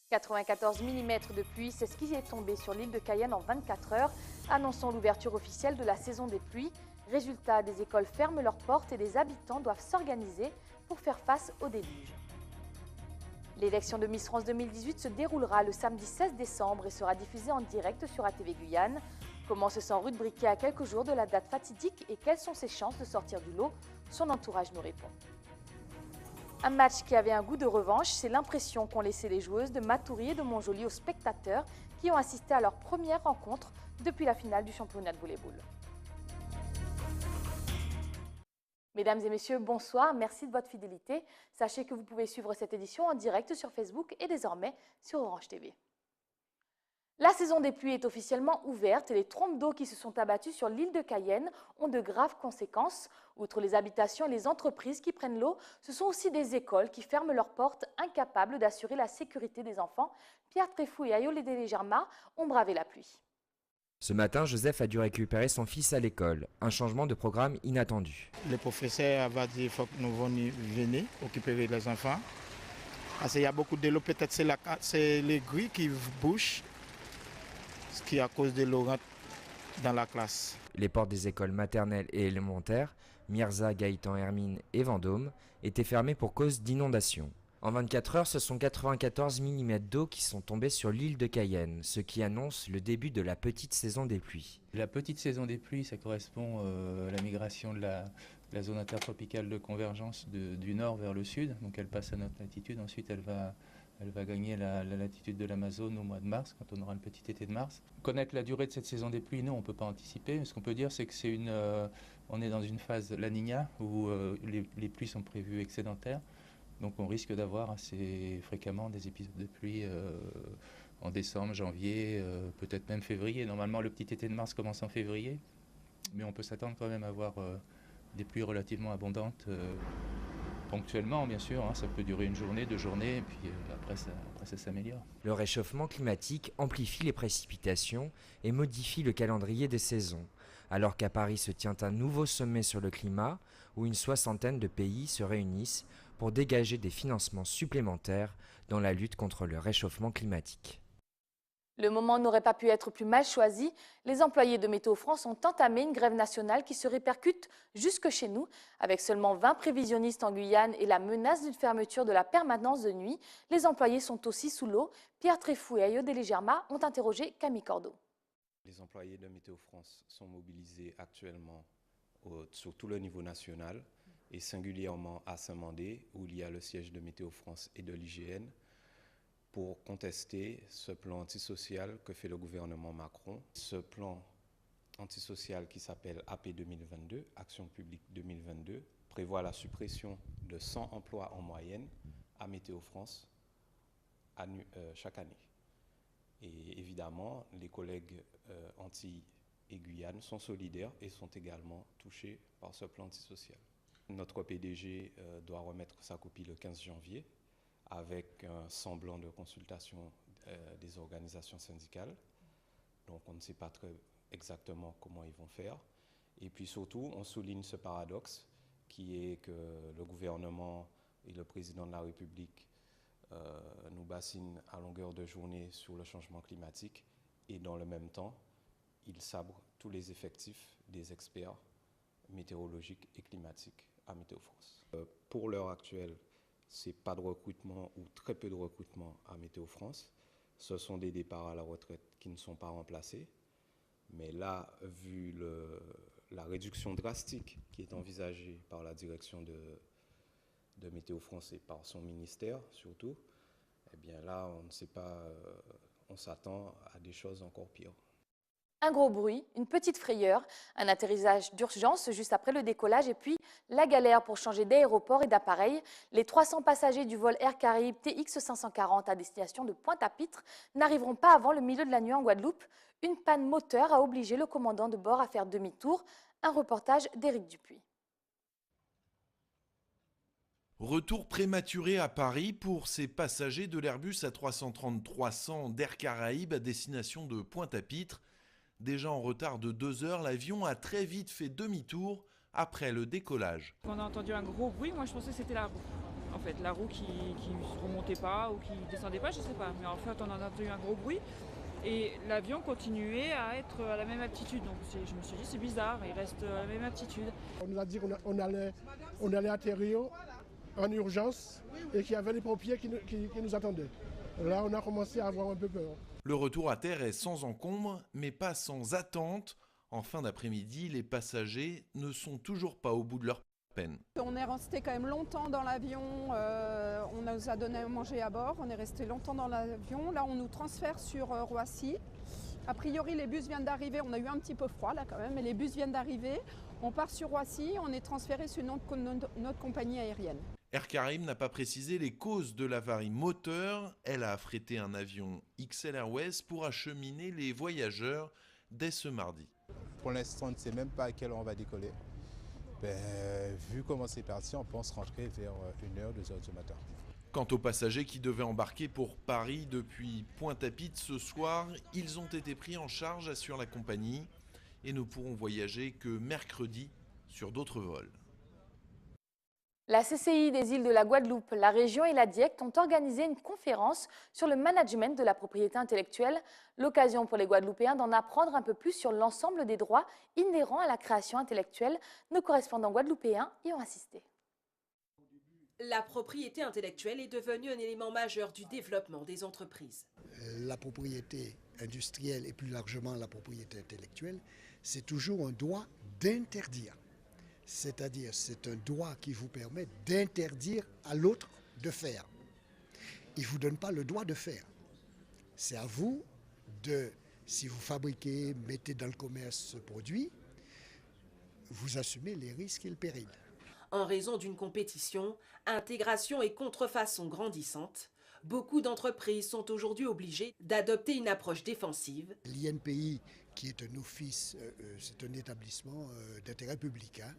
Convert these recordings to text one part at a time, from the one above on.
94 mm de pluie, c'est ce qui est tombé sur l'île de Cayenne en 24 heures, annonçant l'ouverture officielle de la saison des pluies. Résultat, des écoles ferment leurs portes et des habitants doivent s'organiser pour faire face au déluge. L'élection de Miss France 2018 se déroulera le samedi 16 décembre et sera diffusée en direct sur ATV Guyane. Comment se sent Ruth Briquet à quelques jours de la date fatidique et quelles sont ses chances de sortir du lot? Son entourage nous répond. Un match qui avait un goût de revanche, c'est l'impression qu'ont laissé les joueuses de Matoury et de Montjoly aux spectateurs qui ont assisté à leur première rencontre depuis la finale du championnat de volley-ball. Mesdames et messieurs, bonsoir, merci de votre fidélité. Sachez que vous pouvez suivre cette édition en direct sur Facebook et désormais sur Orange TV. La saison des pluies est officiellement ouverte et les trompes d'eau qui se sont abattues sur l'île de Cayenne ont de graves conséquences. Outre les habitations et les entreprises qui prennent l'eau, ce sont aussi des écoles qui ferment leurs portes, incapables d'assurer la sécurité des enfants. Pierre Tréfou et Ayolédé Germain ont bravé la pluie. Ce matin, Joseph a dû récupérer son fils à l'école, un changement de programme inattendu. Le professeur va dire qu'il faut que nous venions occuper les enfants. Parce qu'il y a beaucoup de l'eau, peut-être c'est les grilles qui bougent, ce qui est à cause de l'eau dans la classe. Les portes des écoles maternelles et élémentaires, Mirza, Gaëtan, Hermine et Vendôme, étaient fermées pour cause d'inondations. En 24 heures, ce sont 94 mm d'eau qui sont tombés sur l'île de Cayenne, ce qui annonce le début de la petite saison des pluies. La petite saison des pluies, ça correspond à la migration de la zone intertropicale de convergence du nord vers le sud. Donc elle passe à notre latitude, ensuite elle va gagner la latitude de l'Amazone au mois de mars, quand on aura le petit été de mars. Connaître la durée de cette saison des pluies, nous, on ne peut pas anticiper. Ce qu'on peut dire, c'est que on est dans une phase La Niña, où les pluies sont prévues excédentaires. Donc on risque d'avoir assez fréquemment des épisodes de pluie en décembre, janvier, peut-être même février. Normalement, le petit été de mars commence en février, mais on peut s'attendre quand même à avoir des pluies relativement abondantes. Ponctuellement, bien sûr, ça peut durer une journée, 2 journées, et puis après ça s'améliore. Le réchauffement climatique amplifie les précipitations et modifie le calendrier des saisons. Alors qu'à Paris se tient un nouveau sommet sur le climat, où une 60aine de pays se réunissent pour dégager des financements supplémentaires dans la lutte contre le réchauffement climatique. Le moment n'aurait pas pu être plus mal choisi. Les employés de Météo France ont entamé une grève nationale qui se répercute jusque chez nous. Avec seulement 20 prévisionnistes en Guyane et la menace d'une fermeture de la permanence de nuit, les employés sont aussi sous l'eau. Pierre Tréfou et Ayolédé Germain ont interrogé Camille Cordeau. Les employés de Météo France sont mobilisés actuellement sur tout le niveau national et singulièrement à Saint-Mandé, où il y a le siège de Météo France et de l'IGN, pour contester ce plan antisocial que fait le gouvernement Macron. Ce plan antisocial qui s'appelle AP 2022, Action publique 2022, prévoit la suppression de 100 emplois en moyenne à Météo France chaque année. Et évidemment, les collègues Antilles et Guyane sont solidaires et sont également touchés par ce plan antisocial. Notre PDG doit remettre sa copie le 15 janvier avec un semblant de consultation des organisations syndicales. Donc on ne sait pas très exactement comment ils vont faire. Et puis surtout, on souligne ce paradoxe qui est que le gouvernement et le président de la République nous bassinent à longueur de journée sur le changement climatique et dans le même temps, ils sabrent tous les effectifs des experts météorologiques et climatiques à Météo France. Pour l'heure actuelle, ce n'est pas de recrutement ou très peu de recrutement à Météo France. Ce sont des départs à la retraite qui ne sont pas remplacés. Mais là, vu la réduction drastique qui est envisagée par la direction de Météo France et par son ministère surtout, eh bien là, on ne sait pas, on s'attend à des choses encore pires. Un gros bruit, une petite frayeur, un atterrissage d'urgence juste après le décollage et puis la galère pour changer d'aéroport et d'appareil. Les 300 passagers du vol Air Caraïbes TX 540 à destination de Pointe-à-Pitre n'arriveront pas avant le milieu de la nuit en Guadeloupe. Une panne moteur a obligé le commandant de bord à faire demi-tour. Un reportage d'Éric Dupuis. Retour prématuré à Paris pour ces passagers de l'Airbus A330-300 d'Air Caraïbes à destination de Pointe-à-Pitre. Déjà en retard de 2 heures, l'avion a très vite fait demi-tour après le décollage. On a entendu un gros bruit, moi je pensais que c'était la en fait, la roue qui ne remontait pas ou qui ne descendait pas, je ne sais pas. Mais en fait, on en a entendu un gros bruit et l'avion continuait à être à la même altitude. Donc je me suis dit, c'est bizarre, il reste à la même altitude. On nous a dit qu'on allait atterrir en urgence et qu'il y avait les pompiers qui nous attendaient. Là, on a commencé à avoir un peu peur. Le retour à terre est sans encombre, mais pas sans attente. En fin d'après-midi, les passagers ne sont toujours pas au bout de leur peine. On est resté quand même longtemps dans l'avion, on nous a donné à manger à bord, on est resté longtemps dans l'avion. Là, on nous transfère sur Roissy. A priori, les bus viennent d'arriver, on a eu un petit peu froid là quand même, mais les bus viennent d'arriver. On part sur Roissy, on est transféré sur notre compagnie aérienne. Air Caraïbes n'a pas précisé les causes de l'avarie moteur. Elle a affrété un avion XL Airways pour acheminer les voyageurs dès ce mardi. Pour l'instant, on ne sait même pas à quelle heure on va décoller. Vu comment c'est parti, on pense rentrer vers 1h, 2h du matin. Quant aux passagers qui devaient embarquer pour Paris depuis Pointe-à-Pitre ce soir, ils ont été pris en charge, assure la compagnie, et ne pourront voyager que mercredi sur d'autres vols. La CCI des îles de la Guadeloupe, la région et la DIECT ont organisé une conférence sur le management de la propriété intellectuelle, l'occasion pour les Guadeloupéens d'en apprendre un peu plus sur l'ensemble des droits inhérents à la création intellectuelle. Nos correspondants guadeloupéens y ont assisté. La propriété intellectuelle est devenue un élément majeur du développement des entreprises. La propriété industrielle et plus largement la propriété intellectuelle, c'est toujours un droit d'interdire. C'est-à-dire, c'est un droit qui vous permet d'interdire à l'autre de faire. Il ne vous donne pas le droit de faire. C'est à vous de, si vous fabriquez, mettez dans le commerce ce produit, vous assumez les risques et le péril. En raison d'une compétition, intégration et contrefaçon grandissante, beaucoup d'entreprises sont aujourd'hui obligées d'adopter une approche défensive. L'INPI, qui est un office, c'est un établissement d'intérêt public, hein.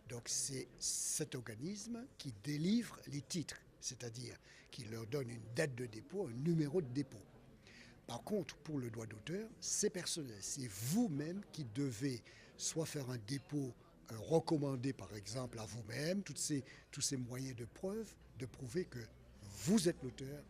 Donc c'est cet organisme qui délivre les titres, c'est-à-dire qui leur donne une date de dépôt, un numéro de dépôt. Par contre, pour le droit d'auteur, c'est personnel. C'est vous-même qui devez soit faire un dépôt recommandé, par exemple, à vous-même, tous ces moyens de preuve, de prouver que vous êtes l'auteur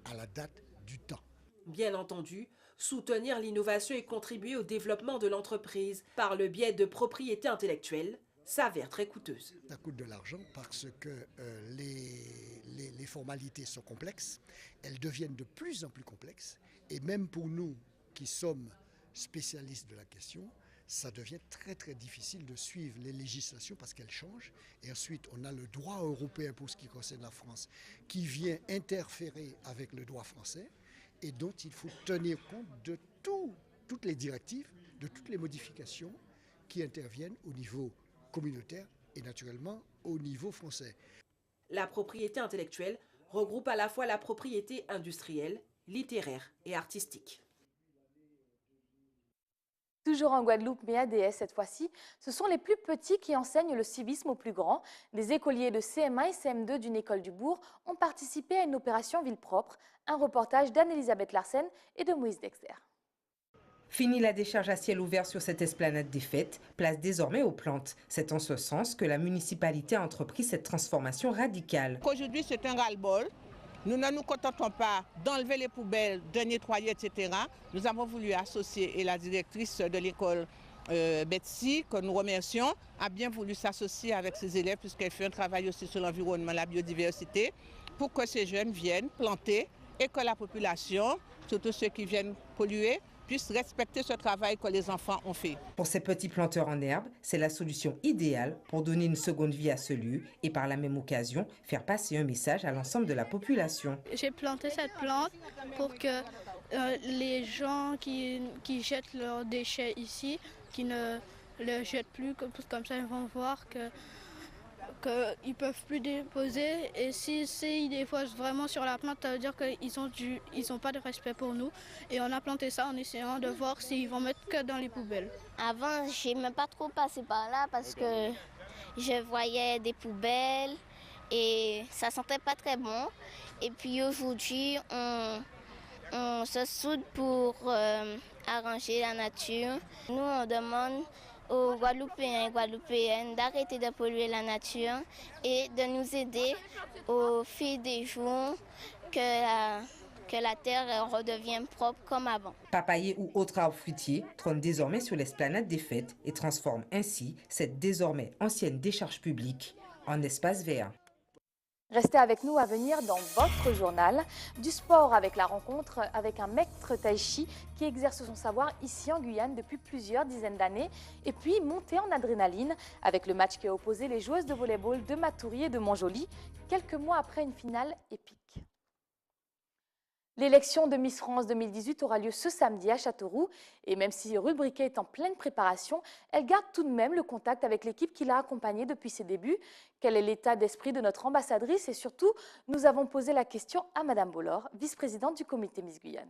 à la date du temps. Bien entendu, soutenir l'innovation et contribuer au développement de l'entreprise par le biais de propriété intellectuelle s'avère très coûteuse. Ça coûte de l'argent parce que les formalités sont complexes, elles deviennent de plus en plus complexes, et même pour nous qui sommes spécialistes de la question, ça devient très très difficile de suivre les législations parce qu'elles changent. Et ensuite, on a le droit européen pour ce qui concerne la France qui vient interférer avec le droit français et dont il faut tenir compte de toutes les directives, de toutes les modifications qui interviennent au niveau communautaire et naturellement au niveau français. La propriété intellectuelle regroupe à la fois la propriété industrielle, littéraire et artistique. Toujours en Guadeloupe, mais ADS cette fois-ci, ce sont les plus petits qui enseignent le civisme aux plus grands. Des écoliers de CM1 et CM2 d'une école du Bourg ont participé à une opération ville propre. Un reportage d'Anne-Elisabeth Larsen et de Moïse Dexter. Fini la décharge à ciel ouvert sur cette esplanade des fêtes, place désormais aux plantes. C'est en ce sens que la municipalité a entrepris cette transformation radicale. Aujourd'hui, c'est un ras-le-bol. Nous ne nous contentons pas d'enlever les poubelles, de nettoyer, etc. Nous avons voulu associer, et la directrice de l'école Betsy, que nous remercions, a bien voulu s'associer avec ses élèves puisqu'elle fait un travail aussi sur l'environnement, la biodiversité, pour que ces jeunes viennent planter et que la population, surtout ceux qui viennent polluer, puissent respecter ce travail que les enfants ont fait. Pour ces petits planteurs en herbe, c'est la solution idéale pour donner une seconde vie à ce lieu et par la même occasion faire passer un message à l'ensemble de la population. J'ai planté cette plante pour que les gens qui jettent leurs déchets ici, qui ne le jettent plus, comme ça ils vont voir qu'ils ne peuvent plus déposer, et s'ils déposent vraiment sur la plante, ça veut dire qu'ils n'ont pas de respect pour nous. Et on a planté ça en essayant de voir s'ils vont mettre que dans les poubelles. Avant, je n'aimais pas trop passer par là parce que je voyais des poubelles et ça sentait pas très bon. Et puis aujourd'hui, on se soude pour arranger la nature. Nous, on demande aux Guadeloupéens et Guadeloupéennes d'arrêter de polluer la nature et de nous aider au fil des jours que la terre redevienne propre comme avant. Papayers ou autres arbres fruitiers trônent désormais sur l'esplanade des fêtes et transforment ainsi cette désormais ancienne décharge publique en espace vert. Restez avec nous à venir dans votre journal. Du sport avec la rencontre avec un maître tai chi qui exerce son savoir ici en Guyane depuis plusieurs dizaines d'années. Et puis monter en adrénaline avec le match qui a opposé les joueuses de volleyball de Matoury et de Montjoly quelques mois après une finale épique. L'élection de Miss France 2018 aura lieu ce samedi à Châteauroux et même si Ruth Briquet est en pleine préparation, elle garde tout de même le contact avec l'équipe qui l'a accompagnée depuis ses débuts. Quel est l'état d'esprit de notre ambassadrice? Et surtout, nous avons posé la question à Madame Bollor, vice-présidente du comité Miss Guyane.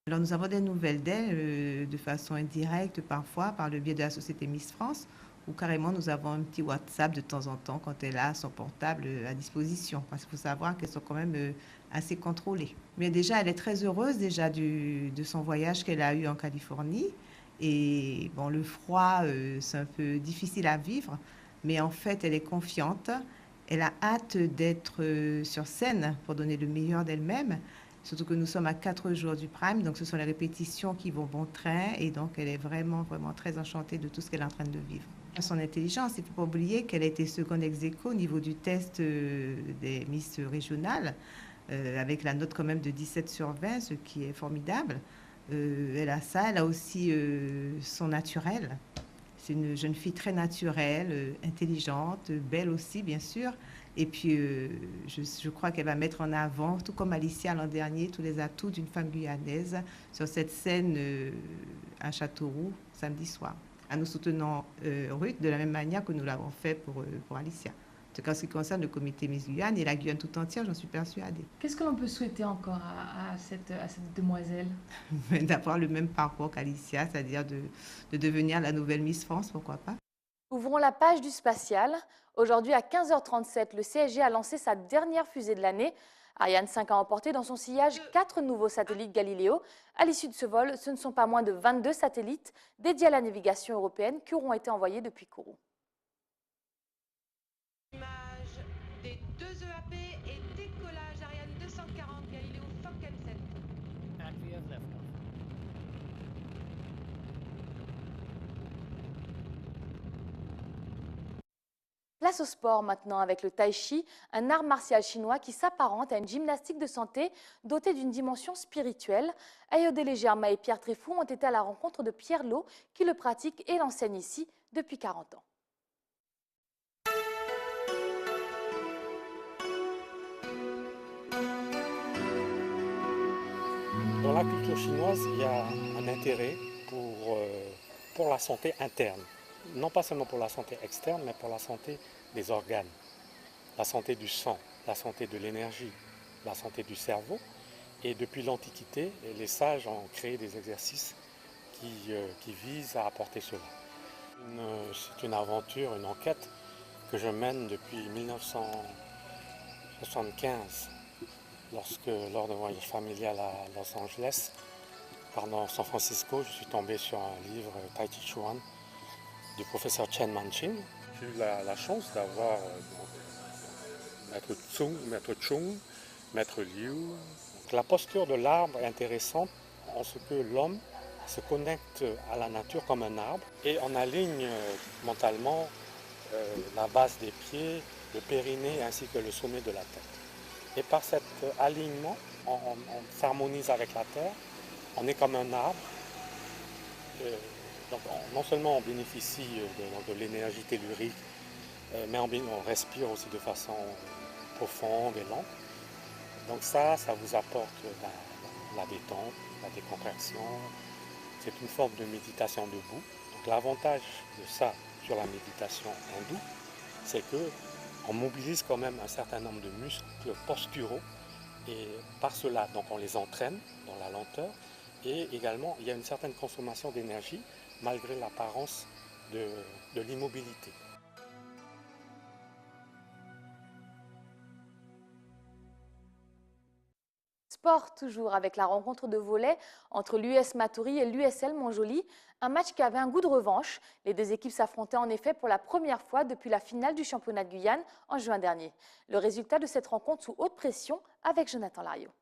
Alors nous avons des nouvelles d'elle de façon indirecte parfois par le biais de la société Miss France ou carrément nous avons un petit WhatsApp de temps en temps quand elle a son portable à disposition parce qu'il faut savoir qu'elles sont quand même assez contrôlées. Mais déjà elle est très heureuse déjà de son voyage qu'elle a eu en Californie et bon le froid c'est un peu difficile à vivre mais en fait elle est confiante, elle a hâte d'être sur scène pour donner le meilleur d'elle-même. Surtout que nous sommes à 4 jours du Prime, donc ce sont les répétitions qui vont bon train et donc elle est vraiment très enchantée de tout ce qu'elle est en train de vivre. Son intelligence, il ne faut pas oublier qu'elle a été seconde ex-aequo au niveau du test des Miss régionales, avec la note quand même de 17/20, ce qui est formidable. Elle a ça, elle a aussi son naturel. C'est une jeune fille très naturelle, intelligente, belle aussi bien sûr. Et puis, je crois qu'elle va mettre en avant, tout comme Alicia l'an dernier, tous les atouts d'une femme guyanaise sur cette scène à Châteauroux, samedi soir. Nous soutenons Ruth de la même manière que nous l'avons fait pour Alicia. En tout cas, en ce qui concerne le comité Miss Guyane et la Guyane tout entière, j'en suis persuadée. Qu'est-ce que l'on peut souhaiter encore à cette demoiselle? D'avoir le même parcours qu'Alicia, c'est-à-dire de devenir la nouvelle Miss France, pourquoi pas. Ouvrons la page du spatial. Aujourd'hui, à 15h37, le CSG a lancé sa dernière fusée de l'année. Ariane 5 a emporté dans son sillage 4 nouveaux satellites Galileo. À l'issue de ce vol, ce ne sont pas moins de 22 satellites dédiés à la navigation européenne qui auront été envoyés depuis Kourou. Image des 2 EAP et décollage Ariane 240 Galileo Falcon 7. Place au sport maintenant avec le tai chi, un art martial chinois qui s'apparente à une gymnastique de santé dotée d'une dimension spirituelle. Ayodélé Germain et Pierre Tréfou ont été à la rencontre de Pierre Lot qui le pratique et l'enseigne ici depuis 40 ans. Dans la culture chinoise, il y a un intérêt pour la santé interne. Non pas seulement pour la santé externe, mais pour la santé des organes, la santé du sang, la santé de l'énergie, la santé du cerveau. Et depuis l'Antiquité, les sages ont créé des exercices qui visent à apporter cela. C'est une aventure, une enquête que je mène depuis 1975, lors d'un voyage familial à Los Angeles, pardon, San Francisco, je suis tombé sur un livre Tai Chi Chuan du professeur Chen Manqing. J'ai eu la chance d'avoir Maître Chung, Maître Liu. Donc, la posture de l'arbre est intéressante en ce que l'homme se connecte à la nature comme un arbre et on aligne mentalement la base des pieds, le périnée ainsi que le sommet de la tête. Et par cet alignement, on s'harmonise avec la terre, on est comme un arbre. Donc non seulement on bénéficie de l'énergie tellurique, mais on respire aussi de façon profonde et lente. Donc ça vous apporte la détente, la décontraction. C'est une forme de méditation debout. Donc l'avantage de ça sur la méditation hindoue, c'est qu'on mobilise quand même un certain nombre de muscles posturaux et par cela, donc on les entraîne dans la lenteur et également il y a une certaine consommation d'énergie malgré l'apparence de l'immobilité. sport, toujours avec la rencontre de volley entre l'US Matoury et l'USL Montjoly. Un match qui avait un goût de revanche. Les deux équipes s'affrontaient en effet pour la première fois depuis la finale du championnat de Guyane en juin dernier. Le résultat de cette rencontre sous haute pression avec Jonathan Lariot.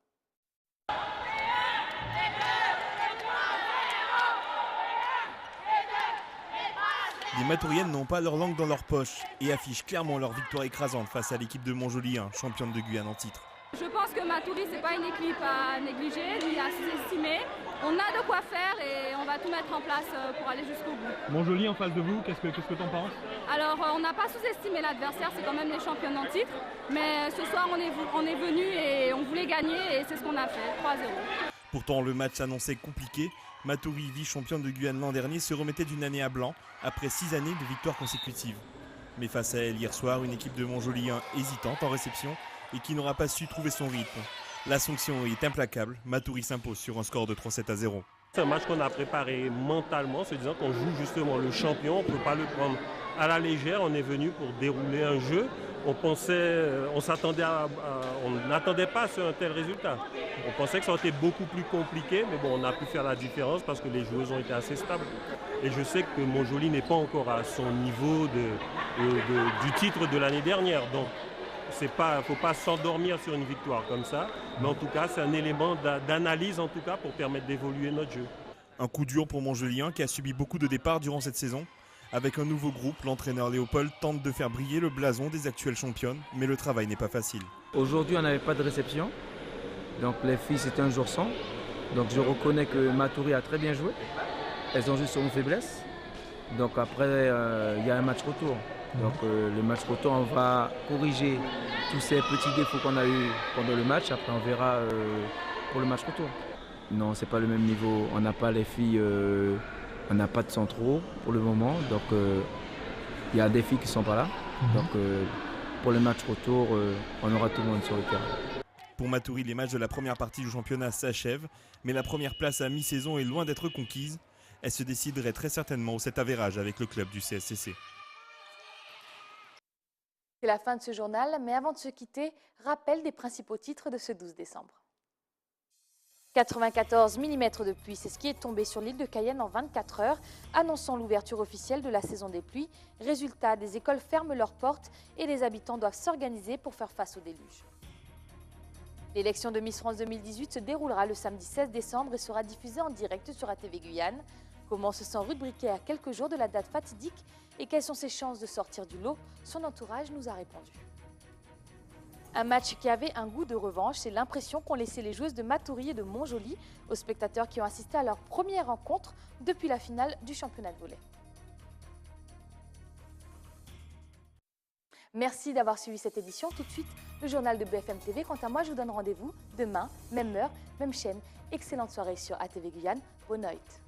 Les Matouriennes n'ont pas leur langue dans leur poche et affichent clairement leur victoire écrasante face à l'équipe de Montjoly, championne de Guyane en titre. Je pense que Matoury, ce n'est pas une équipe à négliger ni à sous-estimer. On a de quoi faire et on va tout mettre en place pour aller jusqu'au bout. Montjoly en face de vous, qu'est-ce que tu en penses? Alors, on n'a pas sous-estimé l'adversaire, c'est quand même les championnes en titre. Mais ce soir, on est venu et on voulait gagner et c'est ce qu'on a fait, 3-0. Pourtant, le match s'annonçait compliqué. Matoury, vice-championne de Guyane l'an dernier, se remettait d'une année à blanc après 6 années de victoires consécutives. Mais face à elle hier soir, une équipe de Montjoly hésitante en réception et qui n'aura pas su trouver son rythme. La sanction est implacable, Matoury s'impose sur un score de 3-7-0. C'est un match qu'on a préparé mentalement, se disant qu'on joue justement le champion, on ne peut pas le prendre à la légère, on est venu pour dérouler un jeu. On n'attendait pas à un tel résultat. On pensait que ça aurait été beaucoup plus compliqué, mais bon, on a pu faire la différence parce que les joueuses ont été assez stables. Et je sais que Montjoly n'est pas encore à son niveau du titre de l'année dernière. Donc, il ne faut pas s'endormir sur une victoire comme ça. Mais en tout cas, c'est un élément d'analyse en tout cas pour permettre d'évoluer notre jeu. Un coup dur pour Montjoly qui a subi beaucoup de départs durant cette saison. Avec un nouveau groupe, l'entraîneur Léopold tente de faire briller le blason des actuelles championnes, mais le travail n'est pas facile. Aujourd'hui, on n'avait pas de réception, donc les filles c'était un jour sans. Donc je reconnais que Matoury a très bien joué, elles ont juste sur une faiblesse. Donc après, il y a un match retour. Donc le match retour, on va corriger tous ces petits défauts qu'on a eu pendant le match, après on verra pour le match retour. Non, c'est pas le même niveau, on n'a pas les filles... On n'a pas de centraux pour le moment, donc il y a des filles qui ne sont pas là. Donc pour le match retour, on aura tout le monde sur le terrain. Pour Matoury, les matchs de la première partie du championnat s'achèvent, mais la première place à mi-saison est loin d'être conquise. Elle se déciderait très certainement au 7 avérage avec le club du CSCC. C'est la fin de ce journal, mais avant de se quitter, rappel des principaux titres de ce 12 décembre. 94 mm de pluie, c'est ce qui est tombé sur l'île de Cayenne en 24 heures, annonçant l'ouverture officielle de la saison des pluies. Résultat, des écoles ferment leurs portes et les habitants doivent s'organiser pour faire face au déluge. L'élection de Miss France 2018 se déroulera le samedi 16 décembre et sera diffusée en direct sur ATV Guyane. Comment se sent Ruth Briquet à quelques jours de la date fatidique et quelles sont ses chances de sortir du lot? Son entourage nous a répondu. Un match qui avait un goût de revanche, c'est l'impression qu'ont laissé les joueuses de Matoury et de Montjoly aux spectateurs qui ont assisté à leur première rencontre depuis la finale du championnat de volley. Merci d'avoir suivi cette édition. Tout de suite, le journal de BFM TV. Quant à moi, je vous donne rendez-vous demain, même heure, même chaîne. Excellente soirée sur ATV Guyane. Bonne nuit.